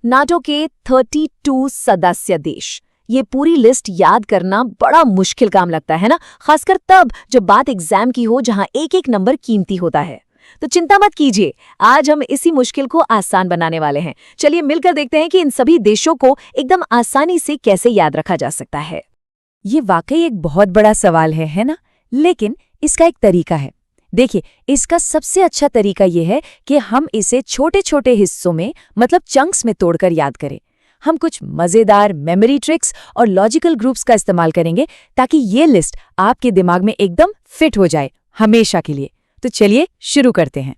NATO के 32 सदस्य देश। ये पूरी लिस्ट याद करना बड़ा मुश्किल काम लगता है ना, खासकर तब जब बात एग्जाम की हो जहां एक एक नंबर कीमती होता है। तो चिंता मत कीजिए, आज हम इसी मुश्किल को आसान बनाने वाले हैं। चलिए मिलकर देखते हैं कि इन सभी देशों को एकदम आसानी से कैसे याद रखा जा सकता है। ये वाकई एक बहुत बड़ा सवाल है ना? लेकिन इसका एक तरीका है। देखिए, इसका सबसे अच्छा तरीका ये है कि हम इसे छोटे छोटे हिस्सों में, मतलब चंक्स में तोड़कर याद करें। हम कुछ मजेदार मेमोरी ट्रिक्स और लॉजिकल ग्रुप्स का इस्तेमाल करेंगे ताकि ये लिस्ट आपके दिमाग में एकदम फिट हो जाए हमेशा के लिए। तो चलिए शुरू करते हैं।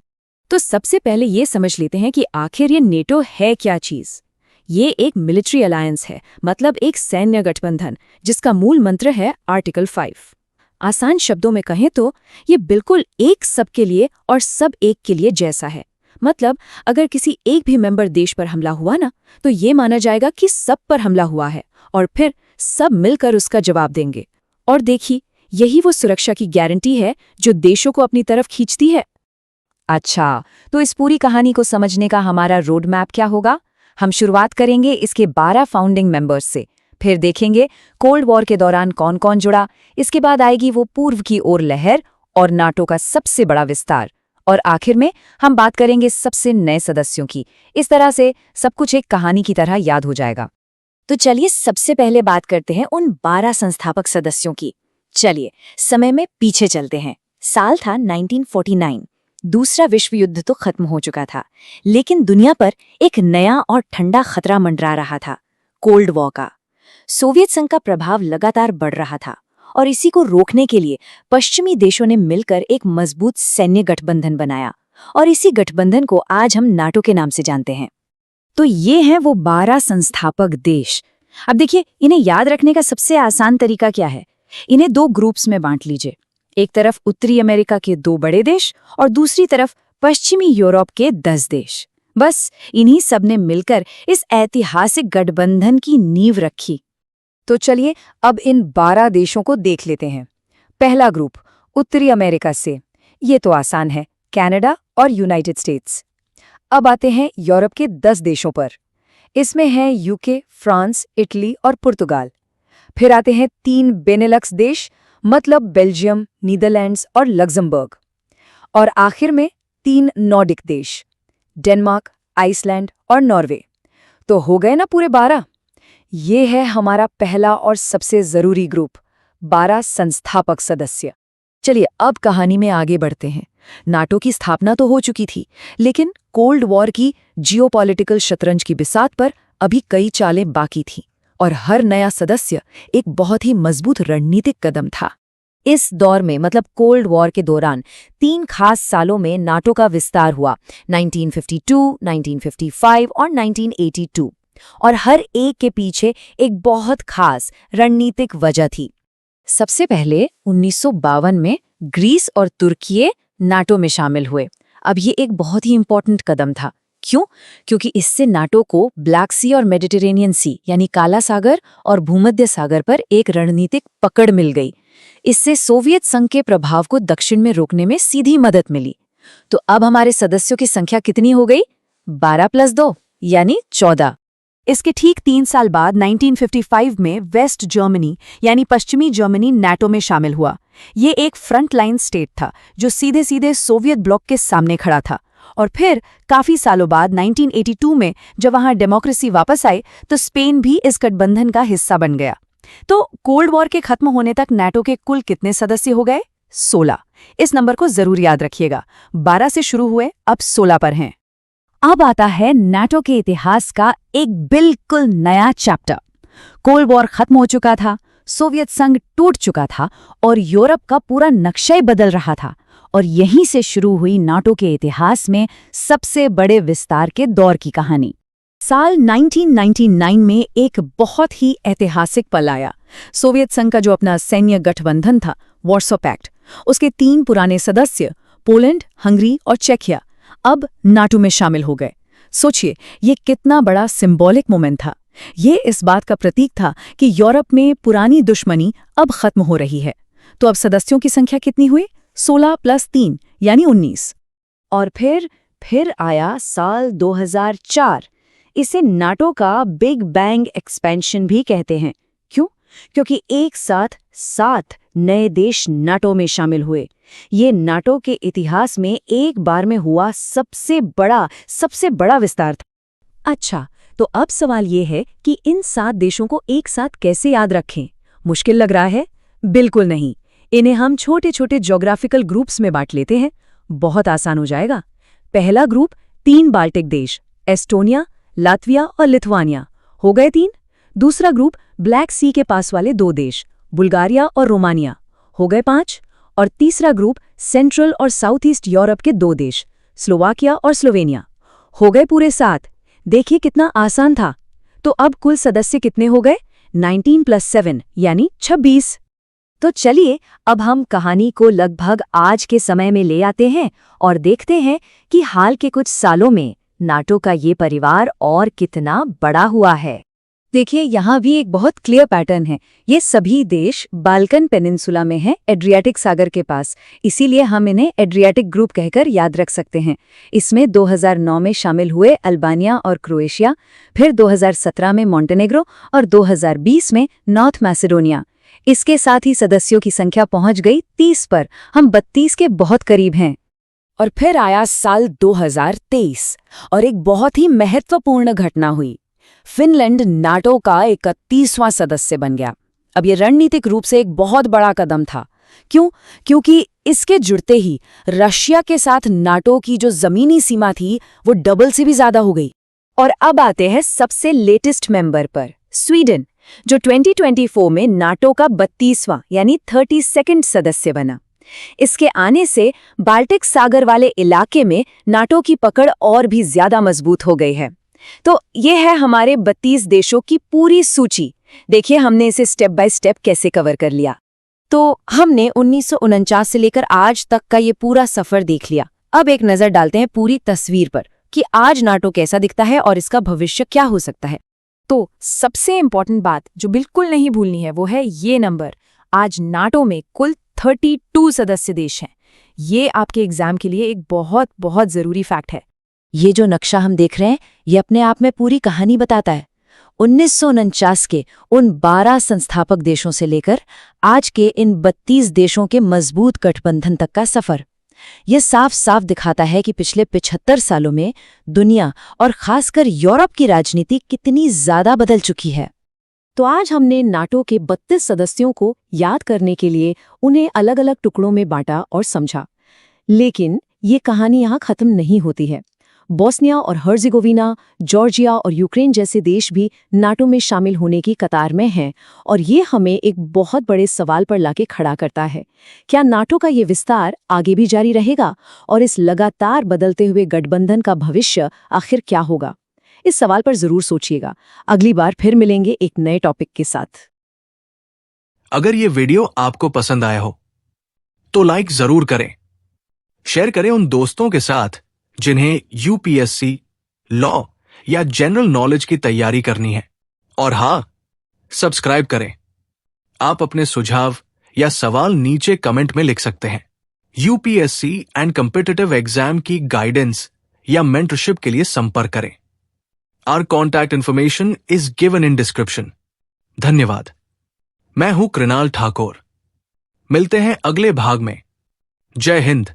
तो सबसे पहले ये समझ लेते हैं कि आखिर ये नेटो है क्या चीज। ये एक मिलिट्री अलायंस है, मतलब एक सैन्य गठबंधन जिसका मूल मंत्र है आर्टिकल 5। आसान शब्दों में कहें तो ये बिल्कुल एक सबके लिए और सब एक के लिए जैसा है। मतलब अगर किसी एक भी मेंबर देश पर हमला हुआ ना, तो ये माना जाएगा कि सब पर हमला हुआ है और फिर सब मिलकर उसका जवाब देंगे। और देखिए, यही वो सुरक्षा की गारंटी है जो देशों को अपनी तरफ खींचती है। अच्छा, तो इस पूरी कहानी को समझने का हमारा रोड मैप क्या होगा? हम शुरुआत करेंगे इसके 12 फाउंडिंग मेंबर्स से, फिर देखेंगे कोल्ड वॉर के दौरान कौन कौन जुड़ा, इसके बाद आएगी वो पूर्व की ओर लहर और नाटो का सबसे बड़ा विस्तार, और आखिर में हम बात करेंगे सबसे नए सदस्यों की। इस तरह से सब कुछ एक कहानी की तरह याद हो जाएगा। तो चलिए सबसे पहले बात करते हैं उन 12 संस्थापक सदस्यों की। चलिए समय में पीछे चलते हैं। साल था 1949। दूसरा विश्व युद्ध तो खत्म हो चुका था, लेकिन दुनिया पर एक नया और ठंडा खतरा मंडरा रहा था, कोल्ड वॉर का। सोवियत संघ का प्रभाव लगातार बढ़ रहा था और इसी को रोकने के लिए पश्चिमी देशों ने मिलकर एक मजबूत सैन्य गठबंधन बनाया, और इसी गठबंधन को आज हम नाटो के नाम से जानते हैं। तो ये हैं वो 12 संस्थापक देश। अब देखिए, इन्हें याद रखने का सबसे आसान तरीका क्या है? इन्हें 2 ग्रुप्स में बांट लीजिए। एक तरफ उत्तरी अमेरिका के 2 बड़े देश और दूसरी तरफ पश्चिमी यूरोप के 10 देश। बस इन्हीं सब ने मिलकर इस ऐतिहासिक गठबंधन की नींव रखी। तो चलिए अब इन 12 देशों को देख लेते हैं। पहला ग्रुप उत्तरी अमेरिका से, ये तो आसान है, कनाडा और यूनाइटेड स्टेट्स। अब आते हैं यूरोप के 10 देशों पर। इसमें हैं यूके, फ्रांस, इटली और पुर्तगाल। फिर आते हैं 3 बेनेलक्स देश, मतलब बेल्जियम, नीदरलैंड्स और लग्जमबर्ग। और आखिर में 3 नॉर्डिक देश, डेनमार्क, आइसलैंड और नॉर्वे। तो हो गए ना पूरे 12। ये है हमारा पहला और सबसे जरूरी ग्रुप, 12 संस्थापक सदस्य। चलिए अब कहानी में आगे बढ़ते हैं। नाटो की स्थापना तो हो चुकी थी, लेकिन कोल्ड वॉर की जियोपॉलिटिकल शतरंज की बिसात पर अभी कई चालें बाकी थीं, और हर नया सदस्य एक बहुत ही मजबूत रणनीतिक कदम था। इस दौर में, मतलब कोल्ड वॉर के दौरान 3 खास सालों में नाटो का विस्तार हुआ, 1952, 1955 और 1982। और हर एक के पीछे एक बहुत खास रणनीतिक वजह थी। सबसे पहले 1952 में ग्रीस और तुर्की नाटो में शामिल हुए। अब ये एक बहुत ही इंपॉर्टेंट कदम था। क्यों? क्योंकि इससे नाटो को ब्लैक सी और मेडिटेरेनियन सी, यानी काला सागर और भूमध्य सागर पर एक रणनीतिक पकड़ मिल गई। इससे सोवियत संघ के प्रभाव को दक्षिण में रोकने में सीधी मदद मिली। तो अब हमारे सदस्यों की संख्या कितनी हो गई? 12 + 2 यानी 14। इसके ठीक 3 साल बाद 1955 में वेस्ट जर्मनी यानी पश्चिमी जर्मनी नाटो में शामिल हुआ। ये एक फ्रंट लाइन स्टेट था जो सीधे सीधे सोवियत ब्लॉक के सामने खड़ा था। और फिर काफी सालों बाद 1982 में जब वहां डेमोक्रेसी वापस आई, तो स्पेन भी इस गठबंधन का हिस्सा बन गया। तो कोल्ड वॉर के खत्म होने तक नाटो के कुल कितने सदस्य हो गए? 16। इस नंबर को जरूर याद रखिएगा। 12 से शुरू हुए, अब 16 पर हैं। अब आता है नाटो के इतिहास का एक बिल्कुल नया चैप्टर। कोल्ड वॉर खत्म हो चुका था, सोवियत संघ टूट चुका था और यूरोप का पूरा नक्शा ही बदल रहा था। और यहीं से शुरू हुई नाटो के इतिहास में सबसे बड़े विस्तार के दौर की कहानी। साल 1999 में एक बहुत ही ऐतिहासिक पल आया। सोवियत संघ का जो अपना सैन्य गठबंधन था, वॉर्सो पैक्ट, उसके 3 पुराने सदस्य पोलैंड, हंगरी और चेकिया अब नाटो में शामिल हो गए। सोचिए, ये कितना बड़ा सिंबॉलिक मोमेंट था। ये इस बात का प्रतीक था कि यूरोप में पुरानी दुश्मनी अब खत्म हो रही है। तो अब सदस्यों की संख्या कितनी हुई? 16 + 3 यानी 19। और फिर आया साल 2004। इसे नाटो का बिग बैंग एक्सपेंशन भी कहते हैं। क्यों? क्योंकि एक साथ 7 नए देश नाटो में शामिल हुए। ये नाटो के इतिहास में एक बार में हुआ सबसे बड़ा विस्तार था। अच्छा, तो अब सवाल ये है कि इन 7 देशों को एक साथ कैसे याद रखें? मुश्किल लग रहा है? बिल्कुल नहीं। इन्हें हम छोटे छोटे ज्योग्राफिकल ग्रुप्स में बांट लेते हैं। बहुत आसान हो जाएगा। पहला ग्रुप 3 बाल्टिक देश, एस्टोनिया, लातविया और लिथुआनिया, हो गए 3। दूसरा ग्रुप ब्लैक सी के पास वाले 2 देश, बुल्गारिया और रोमानिया, हो गए 5। और तीसरा ग्रुप सेंट्रल और साउथ ईस्ट यूरोप के 2 देश, स्लोवाकिया और स्लोवेनिया, हो गए पूरे 7। देखिए कितना आसान था। तो अब कुल सदस्य कितने हो गए? 19 + 7 यानी 26। तो चलिए अब हम कहानी को लगभग आज के समय में ले आते हैं और देखते हैं कि हाल के कुछ सालों में नाटो का ये परिवार और कितना बड़ा हुआ है। देखिए यहाँ भी एक बहुत क्लियर पैटर्न है। ये सभी देश बाल्कन पेनिनसुला में हैं, एड्रियाटिक सागर के पास। इसीलिए हम इन्हें एड्रियाटिक ग्रुप कहकर याद रख सकते हैं। इसमें 2009 में शामिल हुए अल्बानिया और क्रोएशिया, फिर 2017 में मोंटेनेग्रो और 2020 में नॉर्थ मैसेडोनिया। इसके साथ ही सदस्यों की संख्या पहुंच गई 30 पर। हम 32 के बहुत करीब हैं। और फिर आया साल 2023 और एक बहुत ही महत्वपूर्ण घटना हुई। फिनलैंड नाटो का 31वां सदस्य बन गया। अब ये रणनीतिक रूप से एक बहुत बड़ा कदम था। क्यों? क्योंकि इसके जुड़ते ही रशिया के साथ नाटो की जो जमीनी सीमा थी वो डबल से भी ज्यादा हो गई। और अब आते हैं सबसे लेटेस्ट मेंबर पर, स्वीडन, जो 2024 में नाटो का 32वां यानी 32nd सदस्य बना। इसके आने से बाल्टिक सागर वाले इलाके में नाटो की पकड़ और भी ज्यादा मजबूत हो गई है। तो ये है हमारे 32 देशों की पूरी सूची। देखिए हमने इसे स्टेप बाय स्टेप कैसे कवर कर लिया। तो हमने 1949 से लेकर आज तक का ये पूरा सफर देख लिया। अब एक नजर डालते हैं पूरी तस्वीर पर कि आज नाटो कैसा दिखता है और इसका भविष्य क्या हो सकता है। तो सबसे इंपॉर्टेंट बात जो बिल्कुल नहीं भूलनी है वो है ये नंबर। आज नाटो में कुल 32 सदस्य देश हैं। ये आपके एग्जाम के लिए एक बहुत बहुत जरूरी फैक्ट है। ये जो नक्शा हम देख रहे हैं ये अपने आप में पूरी कहानी बताता है। 1949 के उन 12 संस्थापक देशों से लेकर आज के इन 32 देशों के मजबूत गठबंधन तक का सफर। यह साफ साफ दिखाता है कि पिछले 75 सालों में दुनिया और खासकर यूरोप की राजनीति कितनी ज्यादा बदल चुकी है। तो आज हमने नाटो के 32 सदस्यों को याद करने के लिए उन्हें अलग अलग टुकड़ों में बांटा और समझा। लेकिन ये कहानी यहाँ खत्म नहीं होती है। बोस्निया और हर्जेगोविना, जॉर्जिया और यूक्रेन जैसे देश भी नाटो में शामिल होने की कतार में हैं और ये हमें एक बहुत बड़े सवाल पर लाके खड़ा करता है। क्या नाटो का ये विस्तार आगे भी जारी रहेगा और इस लगातार बदलते हुए गठबंधन का भविष्य आखिर क्या होगा? इस सवाल पर जरूर सोचिएगा। अगली बार फिर मिलेंगे एक नए टॉपिक के साथ। अगर ये वीडियो आपको पसंद आया हो तो लाइक जरूर करें, शेयर करें उन दोस्तों के साथ जिन्हें यूपीएससी, लॉ या जनरल नॉलेज की तैयारी करनी है। और हां, सब्सक्राइब करें। आप अपने सुझाव या सवाल नीचे कमेंट में लिख सकते हैं। यूपीएससी एंड कॉम्पिटिटिव एग्जाम की गाइडेंस या मेंटरशिप के लिए संपर्क करें। Our contact information is given in description. धन्यवाद। मैं हूं कृणाल ठाकुर। मिलते हैं अगले भाग में। जय हिंद।